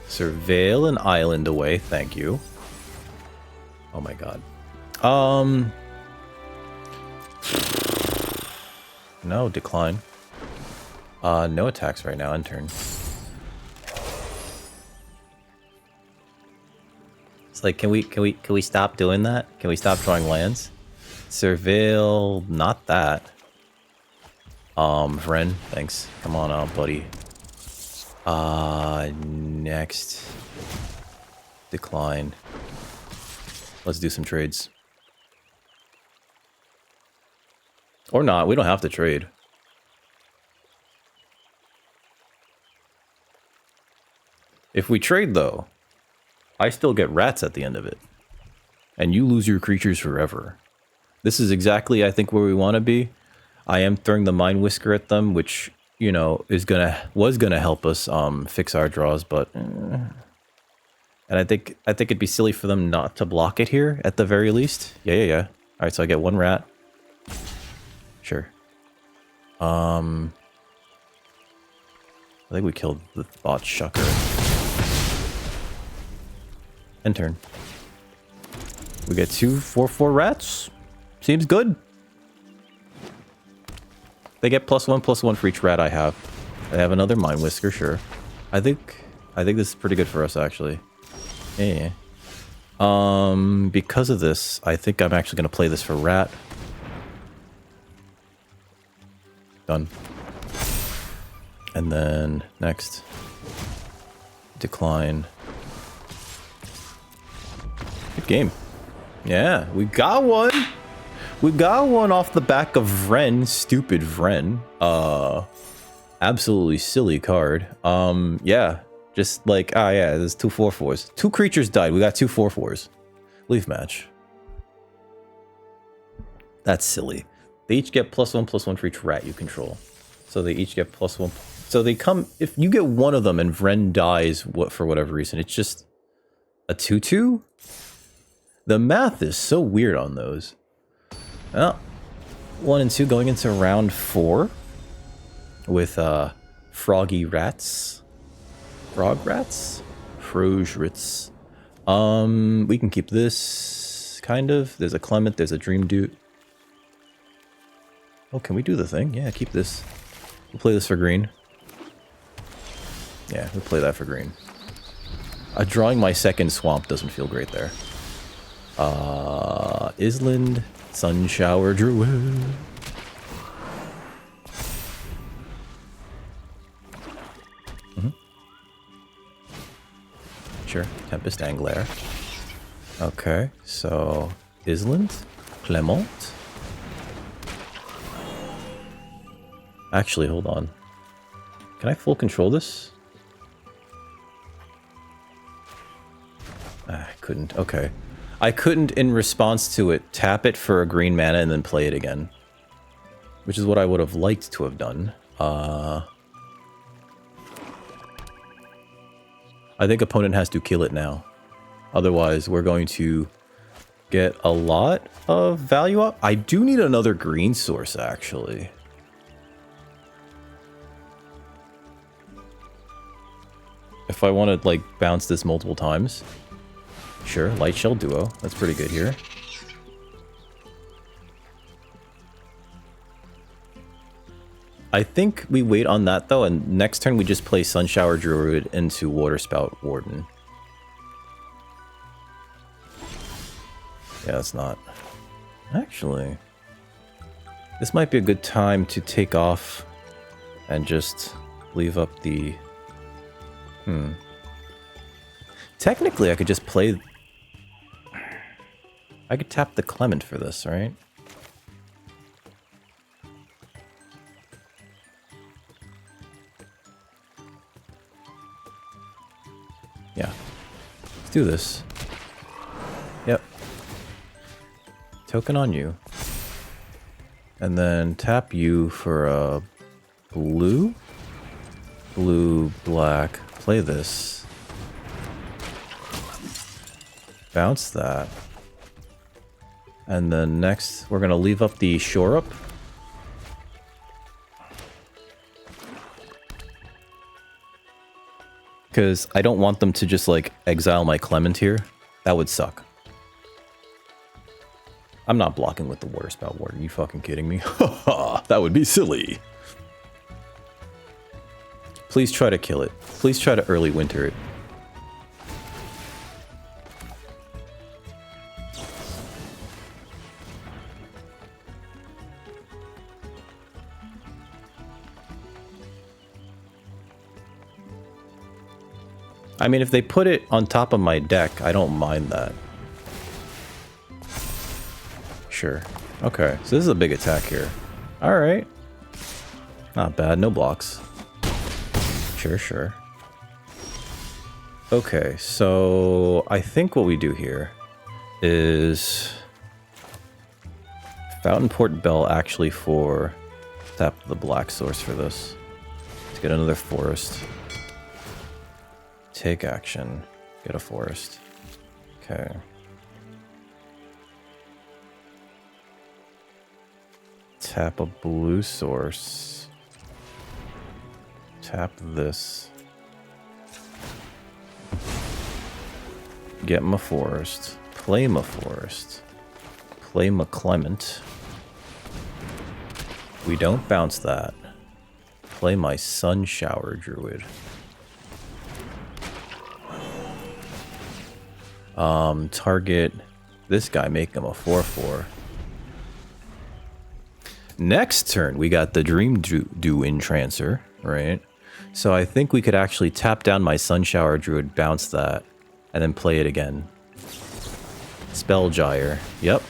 Surveil an island away, thank you. Oh my god. No, decline. No attacks right now, end turn. It's like, can we stop doing that? Can we stop drawing lands? Surveil, not that. Vren, thanks. Come on out, buddy. Next. Decline. Let's do some trades. Or not, we don't have to trade. If we trade, though, I still get rats at the end of it. And you lose your creatures forever. This is exactly, I think, where we want to be. I am throwing the Mind Whisker at them, which, you know, was gonna help us fix our draws, but and I think it'd be silly for them not to block it here at the very least. Yeah. All right, so I get 1 rat. Sure. I think we killed the Thought Shocker. End turn. We get 2 4/4 rats. Seems good. They get +1/+1 for each rat I have. They have another Mind Whisker, sure. I think this is pretty good for us, actually. Yeah. Because of this, I think I'm actually gonna play this for rat. Done. And then next, decline. Good game. Yeah, we got one. We got one off the back of Vren. Stupid Vren. Absolutely silly card. Yeah. Just like, yeah, there's 2 4/4s. 2 creatures died. We got 2 4/4s. Leaf match. That's silly. They each get +1/+1 for each rat you control. So they each get +1. So they come, if you get one of them and Vren dies for whatever reason, it's just a 2/2? The math is so weird on those. Well, 1 and 2 going into round 4 with froggy rats. Frog rats? Frozrits. We can keep this, kind of. There's a Clement, there's a Dream Dude. Oh, can we do the thing? Yeah, keep this. We'll play this for green. Yeah, we'll play that for green. Drawing my second swamp doesn't feel great there. Island, Sun Shower Druid. Sure, Tempest Angler. Okay, so Island, Clement. Actually, hold on. Can I full control this? I couldn't. Okay. I couldn't, in response to it, tap it for a green mana and then play it again. Which is what I would have liked to have done. I think opponent has to kill it now. Otherwise, we're going to get a lot of value up. I do need another green source, actually. If I want to, like, bounce this multiple times. Sure, Light Shell Duo. That's pretty good here. I think we wait on that though, and next turn we just play Sunshower Druid into Waterspout Warden. Yeah, that's not... Actually, this might be a good time to take off and just leave up the... Technically, I could just play... I could tap the Clement for this, right? Yeah. Let's do this. Yep. Token on you. And then tap you for a blue? Blue, black. Play this. Bounce that. And then next, we're going to leave up the Shore Up. Because I don't want them to just, like, exile my Clement here. That would suck. I'm not blocking with the Waterspout Ward. Are you fucking kidding me? That would be silly. Please try to kill it. Please try to early winter it. I mean, if they put it on top of my deck, I don't mind that. Sure. Okay, so this is a big attack here. Alright. Not bad, no blocks. Sure, sure. Okay, so I think what we do here is Fountain Port Bell actually for tap the black source for this. To get another forest. Take action. Get a forest. Okay. Tap a blue source. Tap this. Get my forest. Play my forest. Play my Clement. We don't bounce that. Play my Sun Shower Druid. Target this guy, make him a 4/4. Next turn, we got the Dream Dew Entrancer, right? So I think we could actually tap down my Sun Shower Druid, bounce that, and then play it again. Spell Gyre. Yep.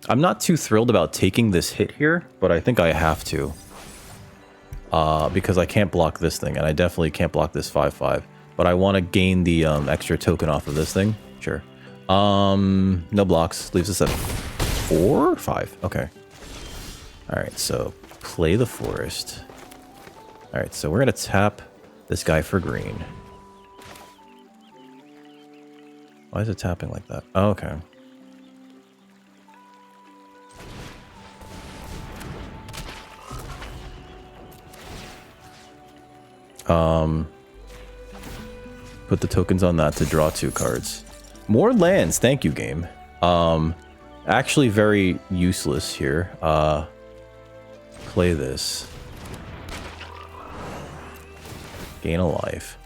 I'm not too thrilled about taking this hit here, but I think I have to. Because I can't block this thing, and I definitely can't block this 5/5. But I want to gain the extra token off of this thing. Sure. No blocks. Leaves us at 4? 5. Okay. Alright, so play the forest. Alright, so we're going to tap this guy for green. Why is it tapping like that? Oh, okay. Put the tokens on that to draw 2 cards. More lands, thank you, game. Actually very useless here. Play this. Gain a life.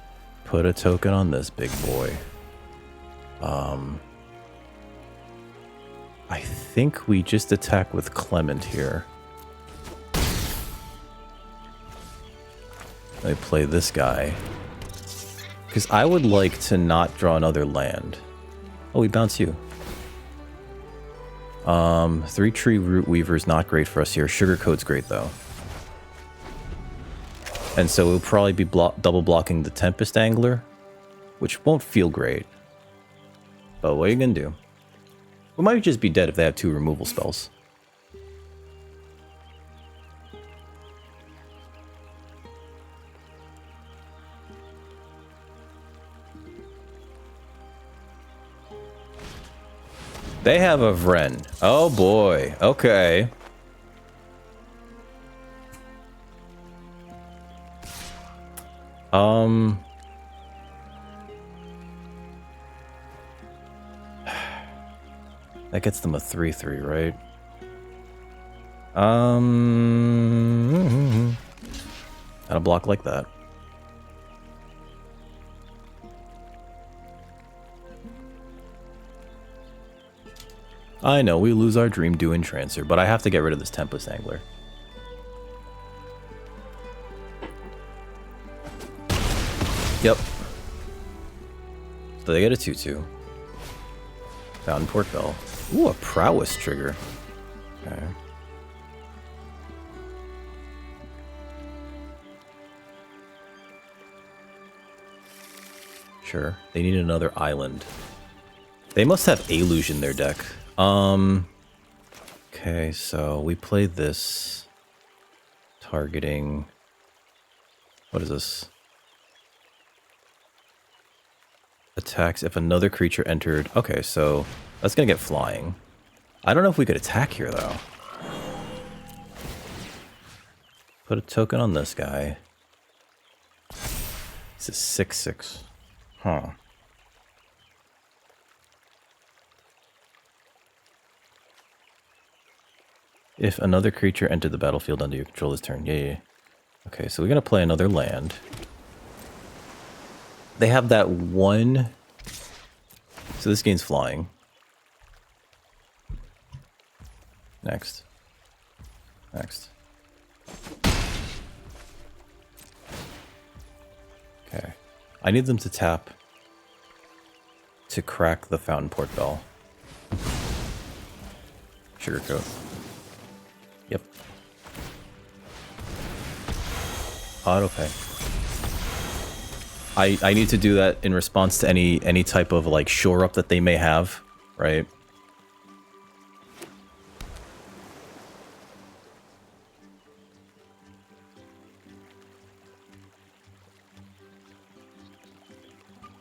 Put a token on this big boy. I think we just attack with Clement here. Let me play this guy. Because I would like to not draw another land. Oh, we bounce you. 3 Tree Root Weaver is not great for us here. Sugar Coat's great, though. And so we'll probably be double blocking the Tempest Angler, which won't feel great. But what are you going to do? We might just be dead if they have 2 removal spells. They have a Vren. Oh boy. Okay. That gets them a 3/3, right? Gotta block like that. I know, we lose our Dream Dew Entrancer, but I have to get rid of this Tempest Angler. Yep. So they get a 2-2. Fountain Port Bell. Ooh, a Prowess trigger. Okay. Sure. They need another island. They must have Aluge in their deck. Okay, so we play this. Targeting... What is this? Attacks if another creature entered. Okay, so that's gonna get flying. I don't know if we could attack here, though. Put a token on this guy. This is 6/6. Huh. If another creature entered the battlefield under your control this turn. Yeah. Okay, so we're going to play another land. They have that one... So this game's flying. Next. Next. Okay. I need them to tap to crack the Fountain Port Bell. Sugarcoat. Yep. Autopay. I need to do that in response to any type of like shore up that they may have, right?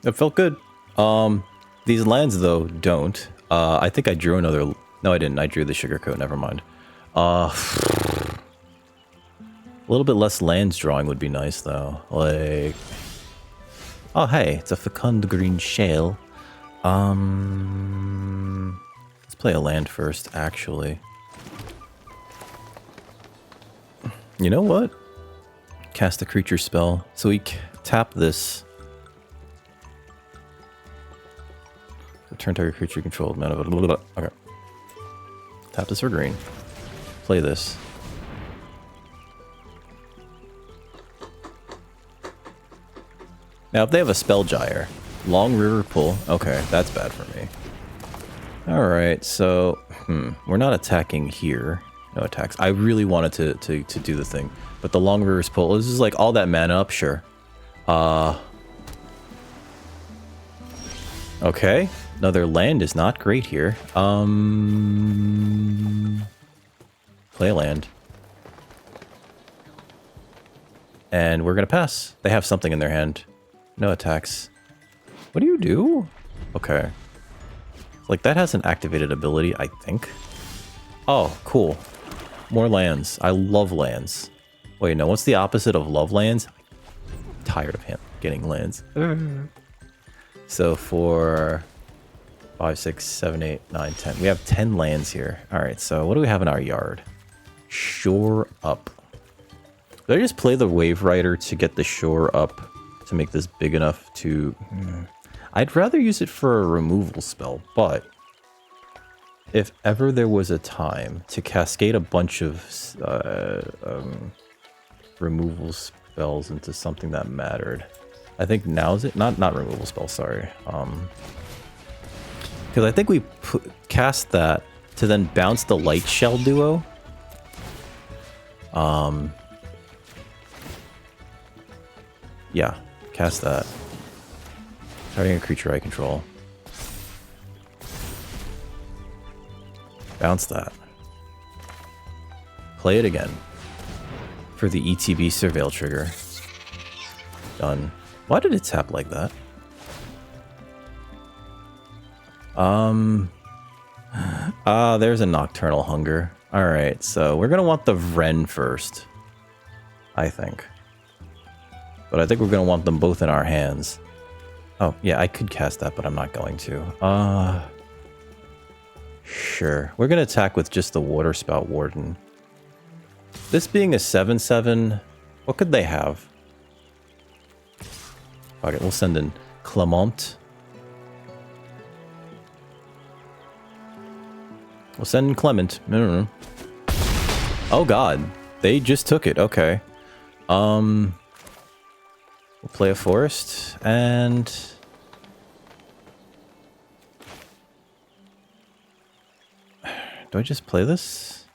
It felt good. These lands though don't. I think I drew another. No, I didn't. I drew the Sugarcoat. Never mind. A little bit less lands drawing would be nice though. Like, oh hey, it's a Fecund Green Shale. Let's play a land first. Actually, you know what? Cast a creature spell. So we tap this. Return target creature controlled. Mana. Okay. Tap this for green. Play this. Now, if they have a Spell Gyre, Long River Pull. Okay, that's bad for me. Alright, so... we're not attacking here. No attacks. I really wanted to do the thing. But the Long River's Pull, this is like all that mana up, sure. Okay. Another land is not great here. Play a land. And we're gonna pass. They have something in their hand. No attacks. What do you do? Okay. Like, that has an activated ability, I think. Oh, cool. More lands. I love lands. Wait, no, what's the opposite of love lands? I'm tired of him getting lands. So for 5, 6, 7, 8, 9, 10. We have 10 lands here. Alright, so what do we have in our yard? Shore Up. Did I just play the Wave Rider to get the Shore Up to make this big enough to... I'd rather use it for a removal spell, but if ever there was a time to cascade a bunch of removal spells into something that mattered, I think now's it. Not removal spell, sorry. Because I think we cast that to then bounce the Light Shell duo. Yeah, cast that. Targeting a creature I control. Bounce that. Play it again. For the ETB Surveil trigger. Done. Why did it tap like that? There's a Nocturnal Hunger. Alright, so we're gonna want the Vren first. I think. But I think we're gonna want them both in our hands. Oh, yeah, I could cast that, but I'm not going to. Sure. We're gonna attack with just the Water Spout Warden. This being a 7/7, what could they have? Okay, we'll send in Clement. We'll send in Clement. No. Oh god, they just took it. Okay. We'll play a forest and do I just play this?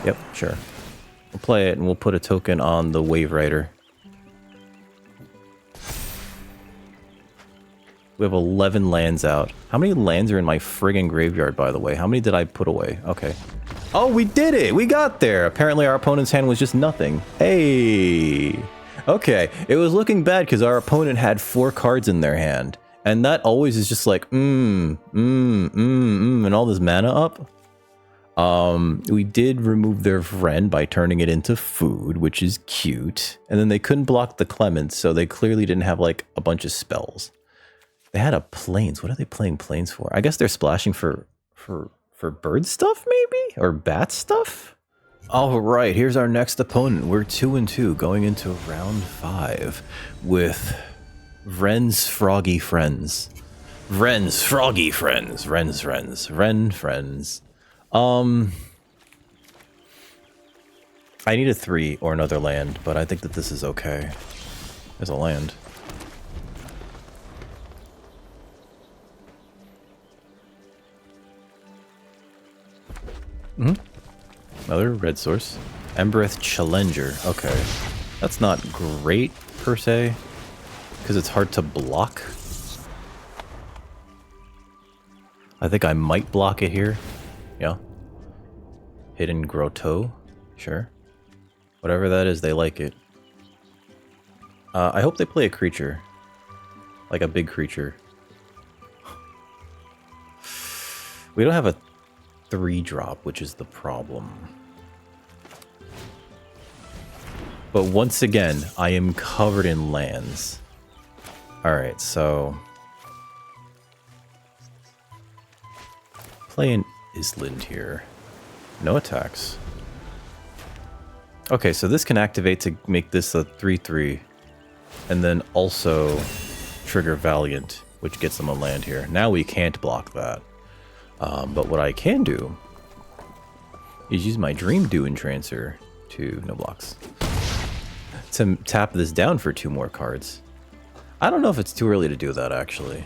Yep, sure. We'll play it and we'll put a token on the Wave Rider. We have 11 lands out. How many lands are in my friggin' graveyard, by the way? How many did I put away? Okay. Oh, we did it! We got there! Apparently our opponent's hand was just nothing. Hey! Okay, it was looking bad because our opponent had 4 cards in their hand. And that always is just like, and all this mana up. We did remove their Vren by turning it into food, which is cute. And then they couldn't block the Clements, so they clearly didn't have like a bunch of spells. They had a plains. What are they playing plains for? I guess they're splashing for bird stuff, maybe? Or bat stuff? All right, here's our next opponent. We're 2-2 going into round 5 with Vren's Froggy Friends. Vren's Froggy Friends. Vren Friends. I need a 3 or another land, but I think that this is okay. There's a land. Another red source. Embereth Challenger. Okay. That's not great, per se, because it's hard to block. I think I might block it here. Yeah. Hidden Grotto. Sure. Whatever that is, they like it. I hope they play a creature. Like a big creature. We don't have a 3-drop, which is the problem. But once again, I am covered in lands. Alright, so... play an Island here. No attacks. Okay, so this can activate to make this a 3/3. And then also trigger Valiant, which gets them a land here. Now we can't block that. But what I can do is use my Dream Dew Entrancer to no blocks to tap this down for 2 more cards. I don't know if it's too early to do that, actually.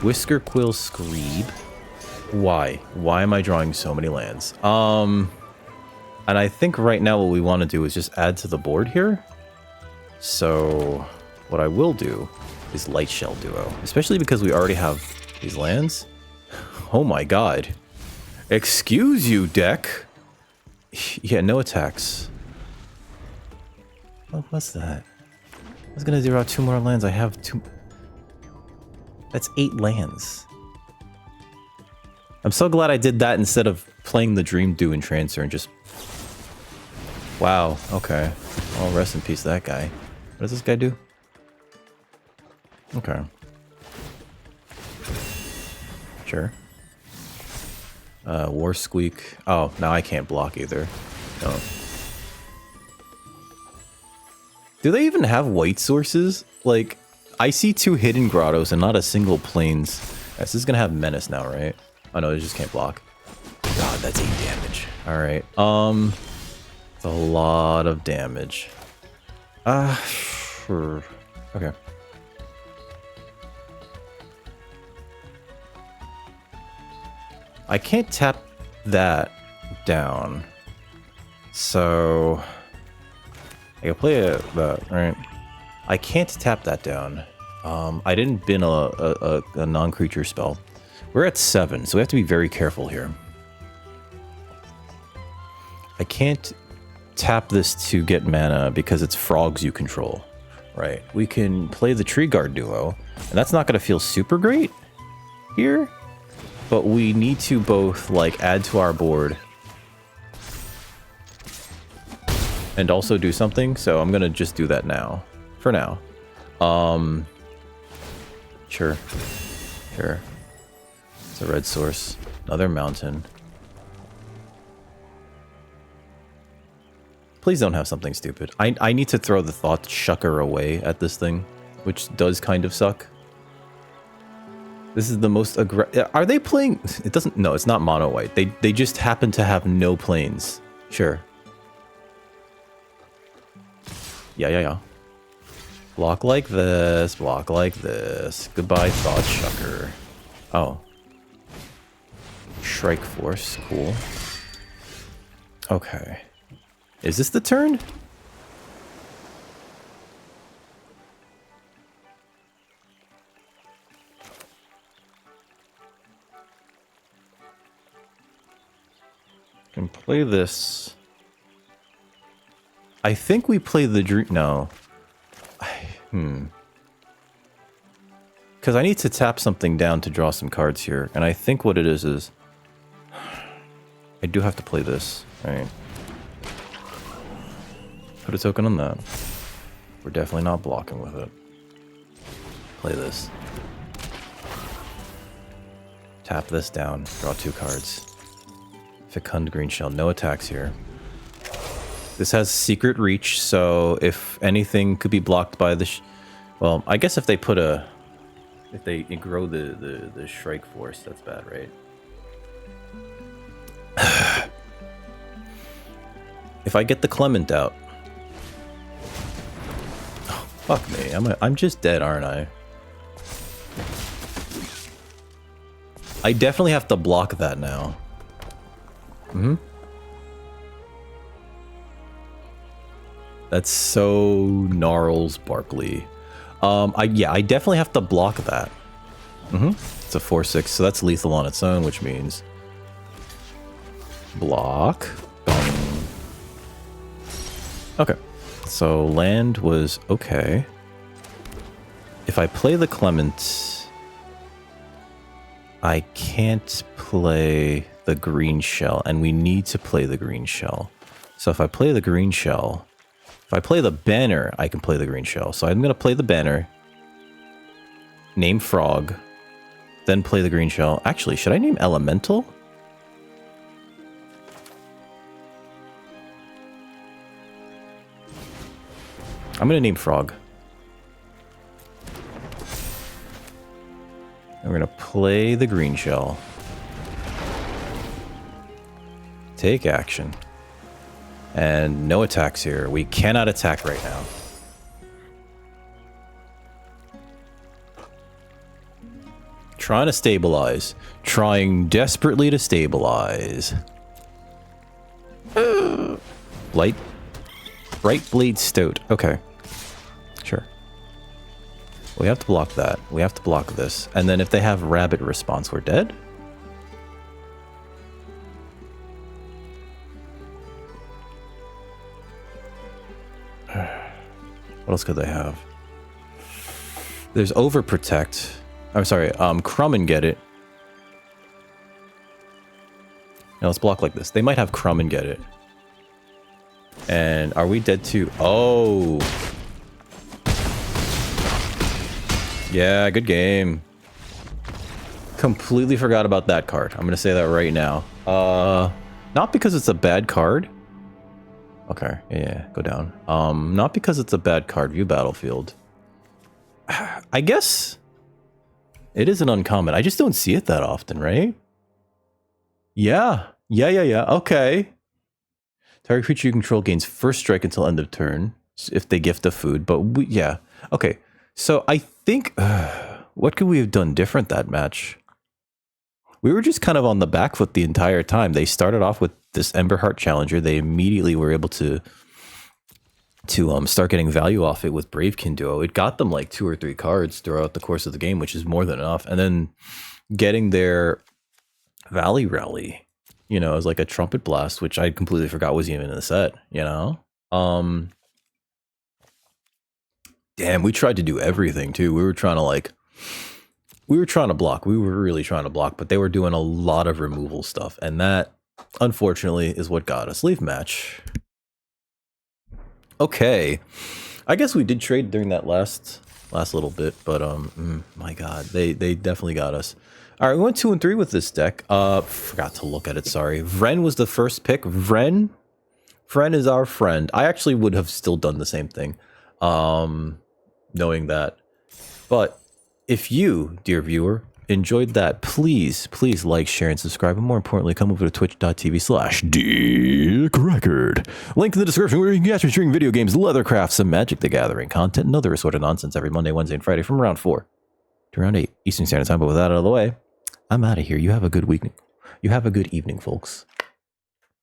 Whisker Quill Screeb. Why? Why am I drawing so many lands? And I think right now what we want to do is just add to the board here. So what I will do is Light Shell Duo, especially because we already have these lands. Oh my god. Excuse you, deck. Yeah, no attacks. What was that? I was gonna zero out 2 more lands. I have 2. That's 8 lands. I'm so glad I did that instead of playing the Dream Dew Entrancer and just... Wow, okay. Well, rest in peace, that guy. What does this guy do? Okay. Sure. War Squeak. Oh, now I can't block either. No. Do they even have white sources? Like, I see 2 hidden grottos and not a single plains. This is gonna have menace now, right? Oh no, they just can't block. God, that's 8 damage. Alright, it's a lot of damage. Sure. Okay. I can't tap that down. So I can play that, right? I can't tap that down. I didn't bin a non-creature spell. We're at 7, so we have to be very careful here. I can't tap this to get mana because it's frogs you control, right? We can play the Tree Guard Duo, and that's not going to feel super great here, but we need to both like add to our board and also do something, so I'm going to just do that now, for now. Sure. It's a red source. Another mountain. Please don't have something stupid. I need to throw the thought shucker away at this thing, which does kind of suck. This is the most Are they playing? It doesn't. No, it's not mono white. They just happen to have no planes. Sure. Yeah. Block like this. Block like this. Goodbye, thought shucker. Oh. Shrike force. Cool. Okay. Is this the turn? Can play this. I think we play the dream. No. Because I need to tap something down to draw some cards here. And I think what it is I do have to play this. Alright. Put a token on that. We're definitely not blocking with it. Play this. Tap this down. Draw 2 cards. Fecund Green Shell. No attacks here. This has Secret Reach, so if anything could be blocked by the... well, I guess if they put a... if they grow the Shrike Force, that's bad, right? If I get the Clement out... oh, fuck me. I'm just dead, aren't I? I definitely have to block that now. That's so gnarls Barkley. Yeah, I definitely have to block that. It's a 4/6, so that's lethal on its own, which means block. Okay, so land was okay. If I play the Clement, I can't play the green shell, and we need to play the green shell. So if I play the green shell, if I play the banner, I can play the green shell. So I'm going to play the banner, name frog, then play the green shell. Actually, should I name elemental? I'm going to name frog. And we're going to play the green shell. Take action. And no attacks here. We cannot attack right now. Trying to stabilize. Trying desperately to stabilize. Light. Bright Blade Stoat. Okay. Sure. We have to block that. We have to block this. And then if they have rabbit response, we're dead? What else could they have? There's Overprotect. I'm sorry, Crumb and Get It. Now let's block like this. They might have Crumb and Get It. And are we dead too? Oh. Yeah, good game. Completely forgot about that card. I'm going to say that right now. Not because it's a bad card. Okay, yeah, go down. Not because it's a bad card. View battlefield. I guess it is an uncommon. I just don't see it that often, right? Yeah. Okay. Target creature you control gains first strike until end of turn if they gift a food. But yeah. Okay. So I think what could we have done different that match? We were just kind of on the back foot the entire time. They started off with this Emberheart Challenger. They immediately were able to start getting value off it with Bravekin Duo. It got them like 2 or 3 cards throughout the course of the game, which is more than enough. And then getting their Valley Rally, you know, as like a Trumpet Blast, which I completely forgot was even in the set, you know? Damn, we tried to do everything too. We were trying to block. We were really trying to block, but they were doing a lot of removal stuff. And that, unfortunately, is what got us. Leave match. Okay. I guess we did trade during that last last little bit, but my God, they definitely got us. All right, we went 2 and 3 with this deck. Forgot to look at it. Sorry. Vren was the first pick. Vren is our friend. I actually would have still done the same thing, knowing that. But if you, dear viewer, enjoyed that, please like, share, and subscribe. And more importantly, come over to twitch.tv/DickRecord. Link in the description where you can catch me streaming video games, Leathercraft, some Magic the Gathering content, and other assorted nonsense every Monday, Wednesday, and Friday from around 4 to around 8 Eastern Standard Time. But with that out of the way, I'm out of here. You have a good week. You have a good evening, folks.